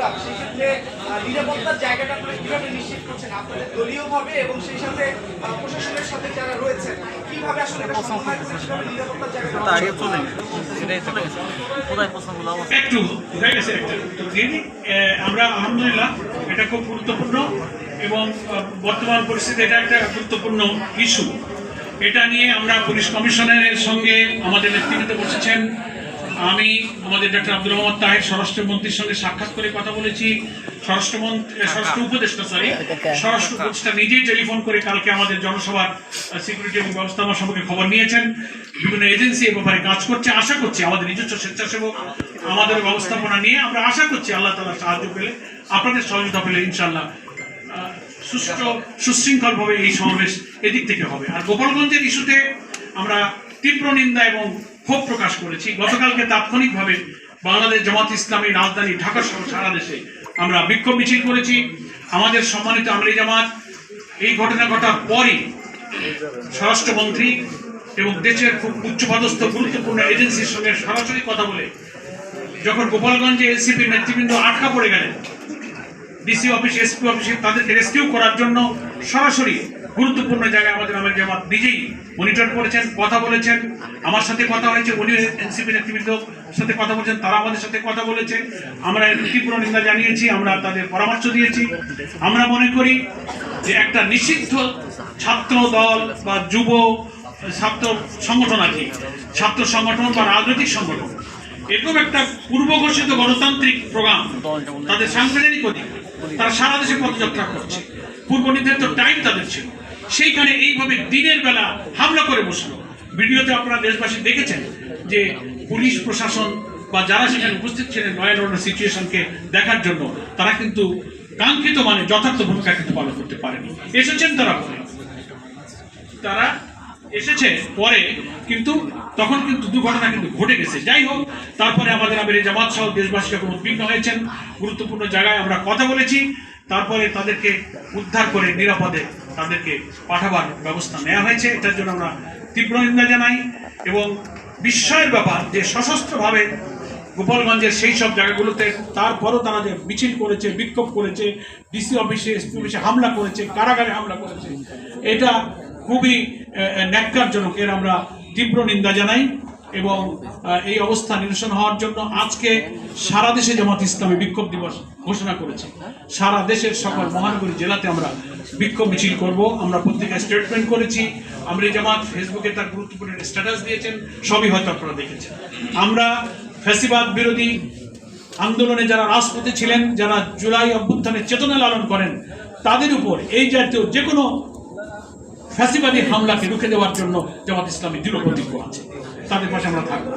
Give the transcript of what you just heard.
Programme, সেই ক্ষেত্রে নিরাপত্তার জায়গাটা আপনারা কিভাবে নিশ্চিত করছেন আপনাদের দলীয়ভাবে এবং সেই সাথে প্রশাসনের সাথে যারা রয়েছেন, কিভাবে আসলে এটা সমন্বয় করছেন, কিভাবে নিরাপত্তার জায়গাটা একটু হয়ে গেছে একটা আমরা আলহামদুলিল্লাহ এটা খুব গুরুত্বপূর্ণ এবং বর্তমান পরিস্থিতি এটা একটা গুরুত্বপূর্ণ ইস্যু। এটা নিয়ে আমরা পুলিশ কমিশনারের সঙ্গে আমাদের নেতৃত্ব বসেছেন। আমি আমাদের ডক্টর আব্দুল মোহাম্মদ তাহের স্বরাষ্ট্রমন্ত্রীর সঙ্গে সাক্ষাৎ করে কথা বলেছি। স্বরাষ্ট্র উপদেষ্টা নিজেই টেলিফোন করে কালকে আমাদের জনসভার সিকিউরিটি এবং ব্যবস্থাপনা সম্পর্কে খবর নিয়েছেন। বিভিন্ন এজেন্সি এ ব্যাপারে কাজ করছে। আশা করছি আমাদের নিজস্ব স্বেচ্ছাসেবক আমাদের ব্যবস্থাপনা নিয়ে আমরা আশা করছি আল্লাহ তাআলার সাহায্য পেলে, আপনাদের সহযোগিতা পেলে ইনশাআল্লাহ সুশৃঙ্খলভাবে এই সমাবেশ এদিক থেকে হবে। আর গোপালগঞ্জের ইস্যুতে আমরা তীব্র নিন্দা এবং ক্ষোভ প্রকাশ করেছি। গতকালকে তাৎক্ষণিকভাবে বাংলাদেশ জামাত ইসলামী রাজধানী ঢাকা সহ সারা দেশে আমরা বিক্ষোভ মিছিল করেছি। আমাদের সম্মানিত আমলি জামাত এই ঘটনা ঘটার পরই স্বরাষ্ট্রমন্ত্রী এবং দেশের খুব উচ্চপদস্থ গুরুত্বপূর্ণ এজেন্সির সঙ্গে সরাসরি কথা বলে যখন গোপালগঞ্জে এনসিপির নেতৃবৃন্দ আটকা পড়ে গেলেন, ডিসি অফিস, এসপি অফিসে তাদেরকে রেস্কিউ করার জন্য সরাসরি গুরুত্বপূর্ণ জায়গায় আমাদের আমির জামাত নিজেই মনিটর করেছেন, কথা বলেছেন। আমার সাথে কথা হয়েছে, উনি এনসিপি নেতৃবৃন্দের সাথে কথা বলেছেন, তারা আমাদের সাথে কথা বলেছে। আমরা এর তীব্র নিন্দা জানিয়েছি, আমরা তাদের পরামর্শ দিয়েছি। আমরা মনে করি যে একটা নিষিদ্ধ ছাত্র দল বা যুব ছাত্র সংগঠন আছে, ছাত্র সংগঠন বা রাজনৈতিক সংগঠন, এরকম একটা পূর্ব ঘোষিত গণতান্ত্রিক প্রোগ্রাম, তাদের সাংবিধানিক অধিকার, তারা সারা দেশে পদযাত্রা করছে, পূর্ব নির্ধারিত টাইম তাদের ছিল, সেইখানে এইভাবে দিনের বেলা হামলা করে বসলো। ভিডিওতে আপনারা দেশবাসী দেখেছেন যে পুলিশ প্রশাসন বা যারা সেখানে উপস্থিত ছিলেন ল অ্যান্ড অর্ডার সিচুয়েশনকে দেখার জন্য, তারা কিন্তু কাঙ্ক্ষিত মানে যথার্থ ভূমিকা কিন্তু পালন করতে পারেনি। এসেছেন তারা এসেছে পরে, কিন্তু তখন কিন্তু দুর্ঘটনা কিন্তু ঘটে গেছে। যাই হোক, তারপরে আমাদের আমির জামাত সহ দেশবাসী যখন উদ্বিগ্ন হয়েছেন, গুরুত্বপূর্ণ জায়গায় আমরা কথা বলেছি, তারপরে তাদেরকে উদ্ধার করে নিরাপদে তাদেরকে পাঠাবার ব্যবস্থা নেওয়া হয়েছে। এটার জন্য আমরা তীব্র নিন্দা জানাই এবং বিস্ময়ের ব্যাপার যে সশস্ত্রভাবে গোপালগঞ্জের সেই সব জায়গাগুলোতে তারপরও তারা যে মিছিল করেছে, বিক্ষোভ করেছে, ডিসি অফিসে, এসপি অফিসে হামলা করেছে, কারাগারে হামলা করেছে, এটা খুবই ন্যাক্কারজনক। এর আমরা তীব্র নিন্দা জানাই এবং এই অবস্থা নিরসন হওয়ার জন্য আজকে সারা দেশে জামাত ইসলামী বিক্ষোভ দিবস ঘোষণা করেছে। সারা দেশের সকল মহানগরী জেলাতে আমরা বিক্ষোভ মিছিল করব। আমরা পত্রিকায় স্টেটমেন্ট করেছি, আমরি জামাত ফেসবুকে তার গুরুত্বপূর্ণ স্ট্যাটাস দিয়েছেন, সবই হয়তো আপনারা দেখেছেন। আমরা ফ্যাসিবাদ বিরোধী আন্দোলনে যারা রাজপথে ছিলেন, যারা জুলাই অভ্যুত্থানের চেতনা লালন করেন, তাদের উপর এই জাতীয় যে কোনো ফ্যাসিবাদী হামলাকে রুখে দেওয়ার জন্য জামাত ইসলামী দৃঢ় প্রতিজ্ঞ আছে। তাদের পাশে আমরা থাকবো।